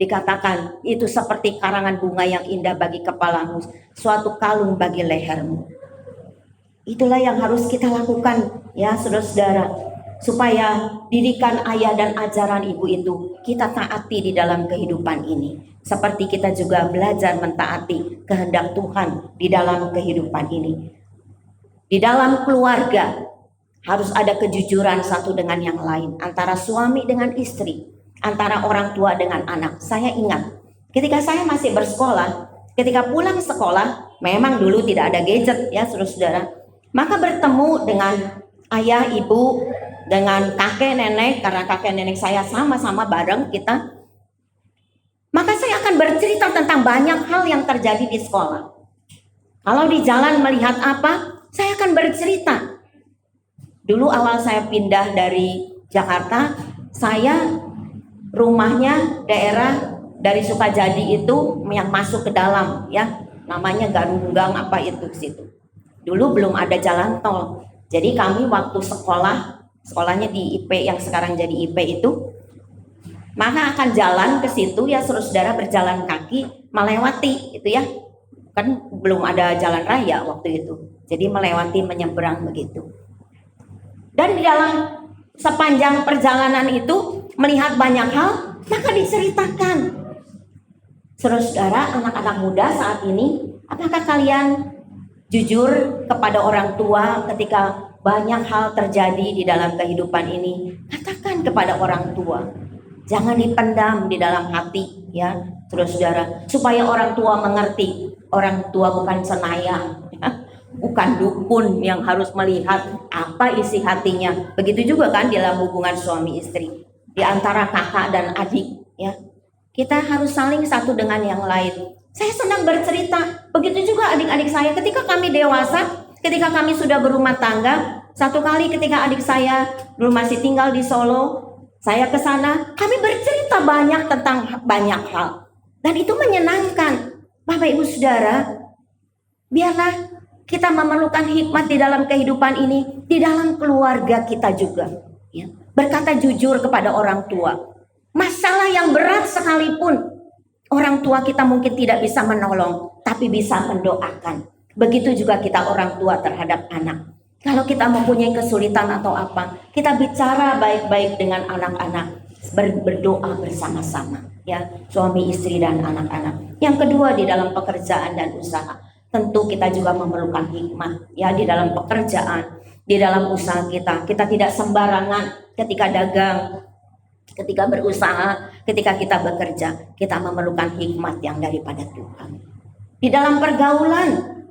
Dikatakan itu seperti karangan bunga yang indah bagi kepalamu, suatu kalung bagi lehermu. Itulah yang harus kita lakukan ya saudara-saudara, supaya didikan ayah dan ajaran ibu itu kita taati di dalam kehidupan ini. Seperti kita juga belajar mentaati kehendak Tuhan di dalam kehidupan ini. Di dalam keluarga harus ada kejujuran satu dengan yang lain, antara suami dengan istri, antara orang tua dengan anak. Saya ingat ketika saya masih bersekolah, ketika pulang sekolah, memang dulu tidak ada gadget ya saudara-saudara. Maka bertemu dengan ayah, ibu, dengan kakek, nenek, karena kakek nenek saya sama-sama bareng kita. Maka saya akan bercerita tentang banyak hal yang terjadi di sekolah. Kalau di jalan melihat apa, saya akan bercerita. Dulu awal saya pindah dari Jakarta, saya rumahnya daerah dari Sukajadi itu yang masuk ke dalam ya, namanya Garunggang apa itu situ. Dulu belum ada jalan tol. Jadi kami waktu sekolahnya di IP yang sekarang jadi IP itu, maka akan jalan ke situ ya saudara berjalan kaki melewati itu ya. Kan belum ada jalan raya waktu itu. Jadi melewati menyeberang begitu. Dan di dalam sepanjang perjalanan itu melihat banyak hal, maka diceritakan. Saudara, anak-anak muda saat ini, apakah kalian jujur kepada orang tua ketika banyak hal terjadi di dalam kehidupan ini? Katakan kepada orang tua. Jangan dipendam di dalam hati ya, saudara, supaya orang tua mengerti. Orang tua bukan senayang, bukan dukun yang harus melihat apa isi hatinya. Begitu juga kan dalam hubungan suami istri, di antara kakak dan adik ya. Kita harus saling satu dengan yang lain. Saya senang bercerita, begitu juga adik-adik saya ketika kami dewasa, ketika kami sudah berumah tangga. Satu kali ketika adik saya dulu masih tinggal di Solo, saya ke sana, kami bercerita banyak tentang banyak hal. Dan itu menyenangkan. Bapak Ibu Saudara, biarlah kita memerlukan hikmat di dalam kehidupan ini, di dalam keluarga kita juga. Ya. Berkata jujur kepada orang tua. Masalah yang berat sekalipun, orang tua kita mungkin tidak bisa menolong, tapi bisa mendoakan. Begitu juga kita orang tua terhadap anak. Kalau kita mempunyai kesulitan atau apa, kita bicara baik-baik dengan anak-anak, berdoa bersama-sama, ya, suami istri dan anak-anak. Yang kedua, di dalam pekerjaan dan usaha, tentu kita juga memerlukan hikmat, ya, di dalam pekerjaan, di dalam usaha kita. Kita tidak sembarangan ketika dagang, ketika berusaha, ketika kita bekerja, kita memerlukan hikmat yang daripada Tuhan. Di dalam pergaulan,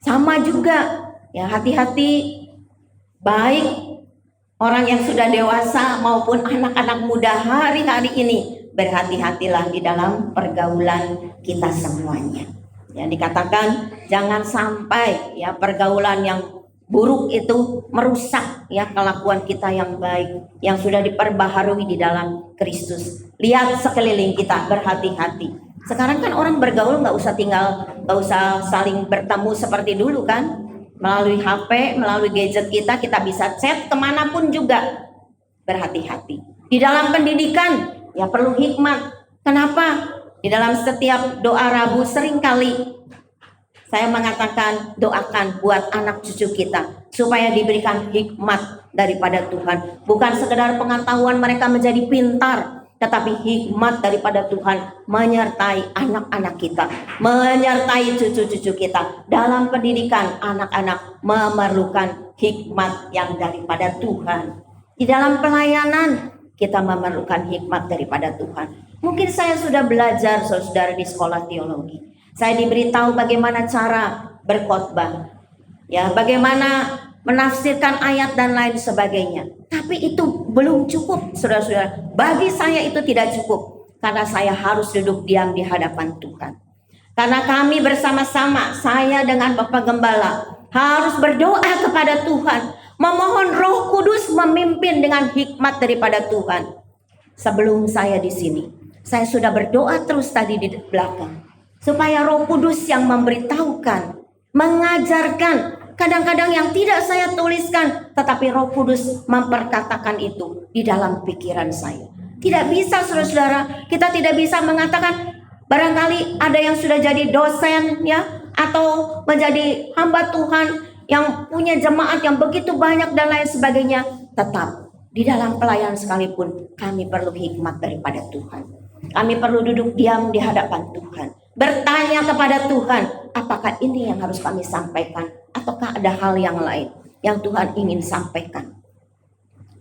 sama juga, ya, hati-hati, baik orang yang sudah dewasa maupun anak-anak muda hari-hari ini, berhati-hatilah di dalam pergaulan kita semuanya. Ya, dikatakan jangan sampai ya pergaulan yang buruk itu merusak ya kelakuan kita yang baik yang sudah diperbaharui di dalam Kristus. Lihat sekeliling kita, berhati-hati. Sekarang kan orang bergaul nggak usah saling bertemu seperti dulu kan, melalui HP, melalui gadget kita bisa chat kemanapun juga. Berhati-hati. Di dalam pendidikan ya perlu hikmat. Kenapa? Di dalam setiap doa Rabu seringkali saya mengatakan doakan buat anak cucu kita supaya diberikan hikmat daripada Tuhan. Bukan sekedar pengetahuan mereka menjadi pintar, tetapi hikmat daripada Tuhan menyertai anak-anak kita, menyertai cucu-cucu kita. Dalam pendidikan anak-anak memerlukan hikmat yang daripada Tuhan. Di dalam pelayanan kita memerlukan hikmat daripada Tuhan. Mungkin saya sudah belajar saudara di sekolah teologi. Saya diberitahu bagaimana cara berkhotbah, ya, bagaimana menafsirkan ayat dan lain sebagainya. Tapi itu belum cukup, saudara-saudara. Bagi saya itu tidak cukup, karena saya harus duduk diam di hadapan Tuhan. Karena kami bersama-sama, saya dengan Bapak Gembala, harus berdoa kepada Tuhan, memohon Roh Kudus memimpin dengan hikmat daripada Tuhan. Sebelum saya di sini, saya sudah berdoa terus tadi di belakang. Supaya Roh Kudus yang memberitahukan, mengajarkan, kadang-kadang yang tidak saya tuliskan, tetapi Roh Kudus memperkatakan itu di dalam pikiran saya. Tidak bisa saudara-saudara, kita tidak bisa mengatakan, barangkali ada yang sudah jadi dosen ya, atau menjadi hamba Tuhan yang punya jemaat yang begitu banyak dan lain sebagainya. Tetap di dalam pelayanan sekalipun kami perlu hikmat daripada Tuhan. Kami perlu duduk diam di hadapan Tuhan, bertanya kepada Tuhan, apakah ini yang harus kami sampaikan, ataukah ada hal yang lain yang Tuhan ingin sampaikan.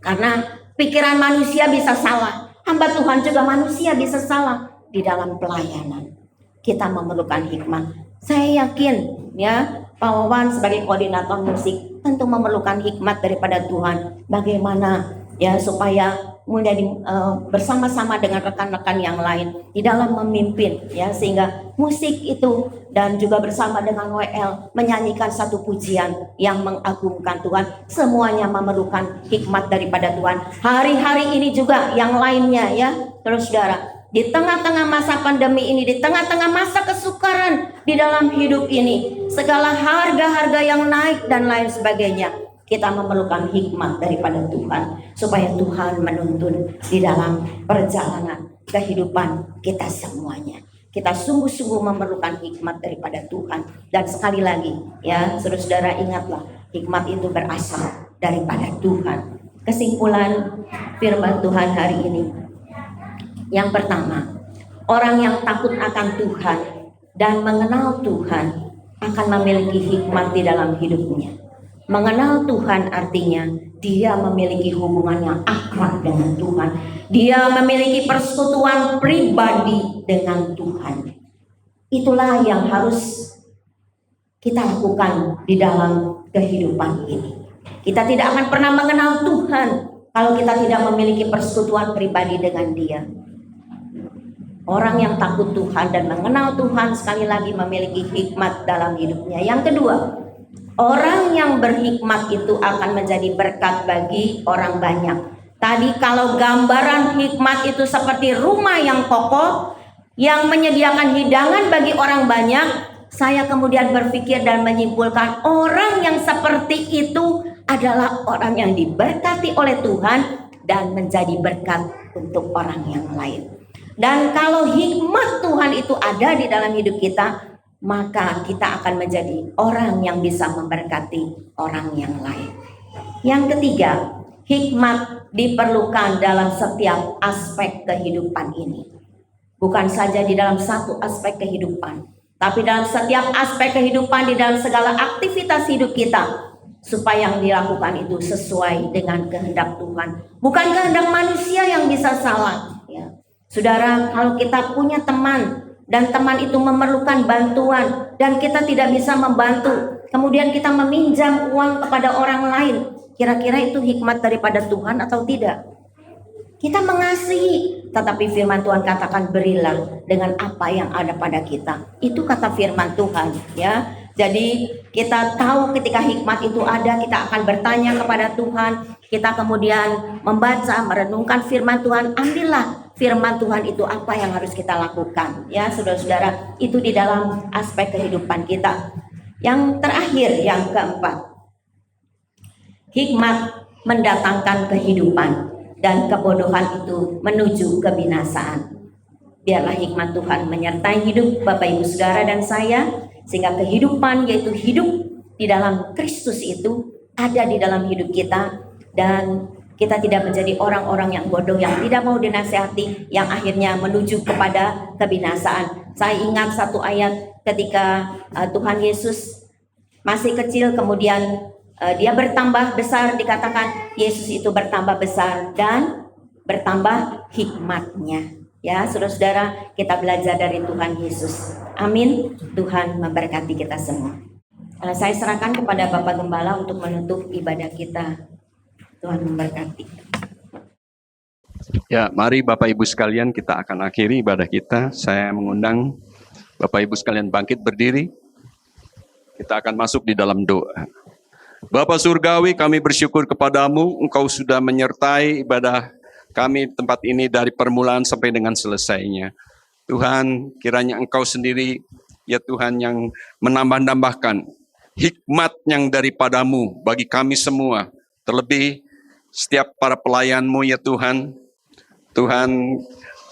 Karena pikiran manusia bisa salah, hamba Tuhan juga manusia bisa salah. Di dalam pelayanan kita memerlukan hikmat. Saya yakin ya, Pak Wawan sebagai koordinator musik tentu memerlukan hikmat daripada Tuhan. Bagaimana ya supaya menjadi bersama-sama dengan rekan-rekan yang lain di dalam memimpin ya, sehingga musik itu dan juga bersama dengan WL menyanyikan satu pujian yang mengagungkan Tuhan. Semuanya memerlukan hikmat daripada Tuhan. Hari-hari ini juga yang lainnya ya, terus saudara, di tengah-tengah masa pandemi ini, di tengah-tengah masa kesukaran di dalam hidup ini, segala harga-harga yang naik dan lain sebagainya, kita memerlukan hikmat daripada Tuhan supaya Tuhan menuntun di dalam perjalanan kehidupan kita semuanya. Kita sungguh-sungguh memerlukan hikmat daripada Tuhan. Dan sekali lagi ya, saudara-saudara, ingatlah, hikmat itu berasal daripada Tuhan. Kesimpulan firman Tuhan hari ini, yang pertama, orang yang takut akan Tuhan dan mengenal Tuhan akan memiliki hikmat di dalam hidupnya. Mengenal Tuhan artinya dia memiliki hubungan yang akrab dengan Tuhan. Dia memiliki persekutuan pribadi dengan Tuhan. Itulah yang harus kita lakukan di dalam kehidupan ini. Kita tidak akan pernah mengenal Tuhan kalau kita tidak memiliki persekutuan pribadi dengan Dia. Orang yang takut Tuhan dan mengenal Tuhan sekali lagi memiliki hikmat dalam hidupnya. Yang kedua, orang yang berhikmat itu akan menjadi berkat bagi orang banyak. Tadi kalau gambaran hikmat itu seperti rumah yang kokoh yang menyediakan hidangan bagi orang banyak, saya kemudian berpikir dan menyimpulkan orang yang seperti itu adalah orang yang diberkati oleh Tuhan dan menjadi berkat untuk orang yang lain. Dan kalau hikmat Tuhan itu ada di dalam hidup kita, maka kita akan menjadi orang yang bisa memberkati orang yang lain. Yang ketiga, hikmat diperlukan dalam setiap aspek kehidupan ini. Bukan saja di dalam satu aspek kehidupan, tapi dalam setiap aspek kehidupan, di dalam segala aktivitas hidup kita, supaya yang dilakukan itu sesuai dengan kehendak Tuhan. Bukan kehendak manusia yang bisa salah. Ya. Saudara, kalau kita punya teman dan teman itu memerlukan bantuan dan kita tidak bisa membantu, kemudian kita meminjam uang kepada orang lain, kira-kira itu hikmat daripada Tuhan atau tidak? Kita mengasihi, tetapi firman Tuhan katakan berilah dengan apa yang ada pada kita. Itu kata firman Tuhan ya. Jadi kita tahu ketika hikmat itu ada, kita akan bertanya kepada Tuhan, kita kemudian membaca, merenungkan firman Tuhan, ambillah firman Tuhan itu apa yang harus kita lakukan. Ya saudara-saudara, itu di dalam aspek kehidupan kita. Yang terakhir, yang keempat, hikmat mendatangkan kehidupan dan kebodohan itu menuju kebinasaan. Biarlah hikmat Tuhan menyertai hidup Bapak Ibu Saudara dan saya, sehingga kehidupan yaitu hidup di dalam Kristus itu ada di dalam hidup kita, dan kita tidak menjadi orang-orang yang bodoh yang tidak mau dinasihati, yang akhirnya menuju kepada kebinasaan. Saya ingat satu ayat ketika Tuhan Yesus masih kecil, kemudian dia bertambah besar, dikatakan Yesus itu bertambah besar dan bertambah hikmatnya. Ya, saudara-saudara, kita belajar dari Tuhan Yesus. Amin. Tuhan memberkati kita semua. Saya serahkan kepada Bapak Gembala untuk menutup ibadah kita. Tuhan memberkati. Ya, mari Bapak Ibu sekalian, kita akan akhiri ibadah kita. Saya mengundang Bapak Ibu sekalian bangkit berdiri. Kita akan masuk di dalam doa. Bapa Surgawi, kami bersyukur kepadamu, Engkau sudah menyertai ibadah kami di tempat ini dari permulaan sampai dengan selesainya. Tuhan, kiranya Engkau sendiri, ya Tuhan, yang menambah-nambahkan hikmat yang daripadamu bagi kami semua. Terlebih setiap para pelayan-Mu, ya Tuhan. Tuhan,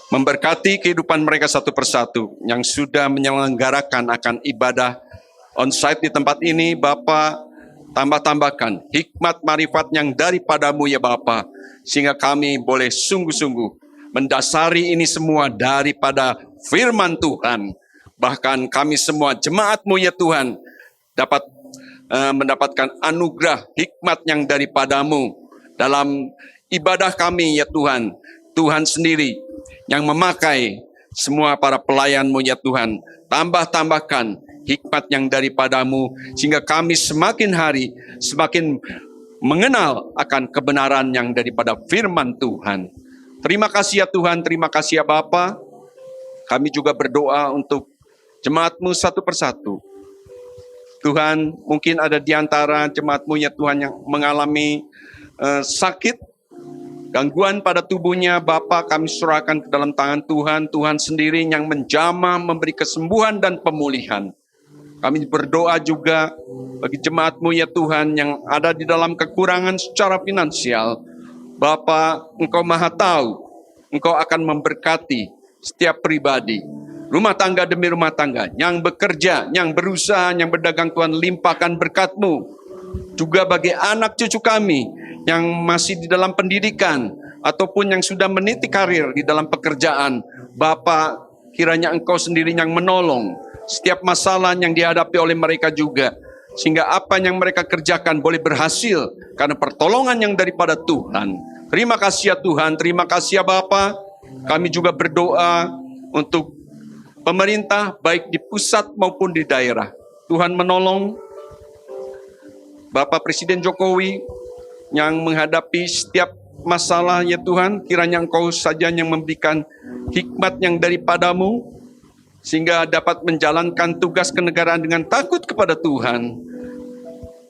memberkati kehidupan mereka satu persatu yang sudah menyelenggarakan akan ibadah on-site di tempat ini. Bapa, tambah-tambahkan hikmat marifat yang daripadamu, ya Bapa, sehingga kami boleh sungguh-sungguh mendasari ini semua daripada firman Tuhan. Bahkan kami semua jemaat-Mu, ya Tuhan, dapat mendapatkan anugerah hikmat yang daripadamu dalam ibadah kami, ya Tuhan. Tuhan sendiri yang memakai semua para pelayan-Mu, ya Tuhan. Tambah-tambahkan hikmat yang daripadamu, sehingga kami semakin hari semakin mengenal akan kebenaran yang daripada firman Tuhan. Terima kasih ya Tuhan, terima kasih ya Bapa. Kami juga berdoa untuk jemaat-Mu satu persatu. Tuhan, mungkin ada di antara jemaat-Mu ya Tuhan yang mengalami sakit, gangguan pada tubuhnya. Bapa, kami serahkan ke dalam tangan Tuhan. Tuhan sendiri yang menjamah, memberi kesembuhan dan pemulihan. Kami berdoa juga bagi jemaat-Mu ya Tuhan yang ada di dalam kekurangan secara finansial. Bapa, Engkau Maha Tahu, Engkau akan memberkati setiap pribadi, rumah tangga demi rumah tangga, yang bekerja, yang berusaha, yang berdagang. Tuhan, limpahkan berkat-Mu. Juga bagi anak cucu kami yang masih di dalam pendidikan ataupun yang sudah meniti karir di dalam pekerjaan. Bapa, kiranya Engkau sendiri yang menolong setiap masalah yang dihadapi oleh mereka juga, sehingga apa yang mereka kerjakan boleh berhasil karena pertolongan yang daripada Tuhan. Terima kasih ya Tuhan, terima kasih ya Bapa. Kami juga berdoa untuk pemerintah baik di pusat maupun di daerah. Tuhan menolong Bapak Presiden Jokowi yang menghadapi setiap masalah ya Tuhan. Kiranya Engkau saja yang memberikan hikmat yang daripadamu, sehingga dapat menjalankan tugas kenegaraan dengan takut kepada Tuhan.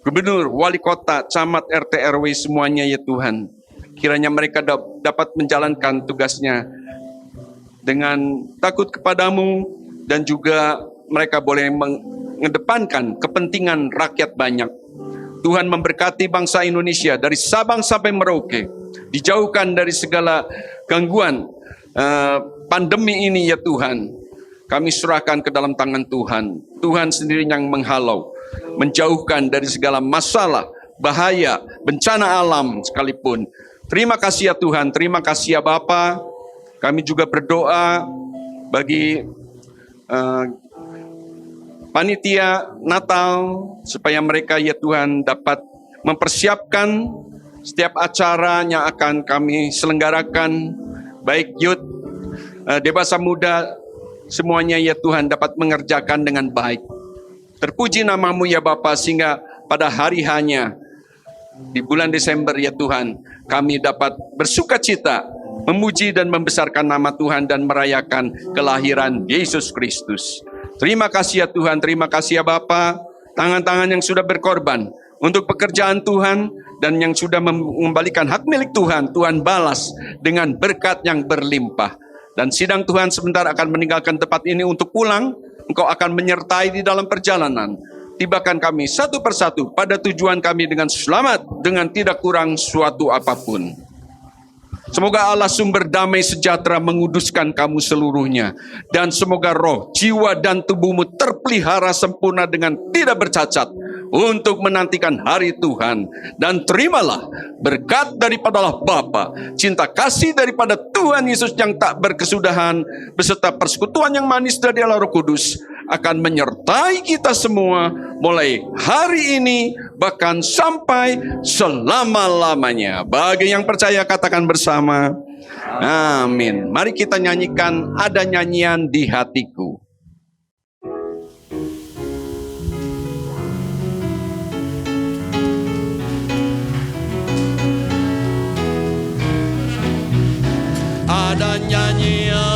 Gubernur, wali kota, camat, RT, RW semuanya ya Tuhan. Kiranya mereka dapat menjalankan tugasnya dengan takut kepadamu, dan juga mereka boleh mengedepankan kepentingan rakyat banyak. Tuhan memberkati bangsa Indonesia dari Sabang sampai Merauke, dijauhkan dari segala gangguan pandemi ini ya Tuhan. Kami serahkan ke dalam tangan Tuhan. Tuhan sendiri yang menghalau, menjauhkan dari segala masalah, bahaya, bencana alam sekalipun. Terima kasih ya Tuhan, terima kasih ya Bapa. Kami juga berdoa bagi panitia Natal, supaya mereka ya Tuhan dapat mempersiapkan setiap acara yang akan kami selenggarakan, baik youth, dewasa muda, semuanya ya Tuhan dapat mengerjakan dengan baik. Terpuji nama-Mu ya Bapa, sehingga pada hari hanya di bulan Desember ya Tuhan, kami dapat bersuka cita, memuji dan membesarkan nama Tuhan dan merayakan kelahiran Yesus Kristus. Terima kasih ya Tuhan, terima kasih ya Bapa. tangan-tangan yang sudah berkorban untuk pekerjaan Tuhan dan yang sudah mengembalikan hak milik Tuhan, Tuhan balas dengan berkat yang berlimpah. Dan sidang Tuhan sebentar akan meninggalkan tempat ini untuk pulang. Engkau akan menyertai di dalam perjalanan. Tibakan kami satu persatu pada tujuan kami dengan selamat, dengan tidak kurang suatu apapun. Semoga Allah sumber damai sejahtera menguduskan kamu seluruhnya. Dan semoga roh, jiwa, dan tubuhmu terpelihara sempurna dengan tidak bercacat untuk menantikan hari Tuhan. Dan terimalah berkat daripada Allah Bapa, cinta kasih daripada Tuhan Yesus yang tak berkesudahan, beserta persekutuan yang manis dari Allah Roh Kudus, akan menyertai kita semua mulai hari ini bahkan sampai selama-lamanya. Bagi yang percaya katakan bersama, amin. Mari kita nyanyikan Ada Nyanyian di Hatiku. Ada nyanyian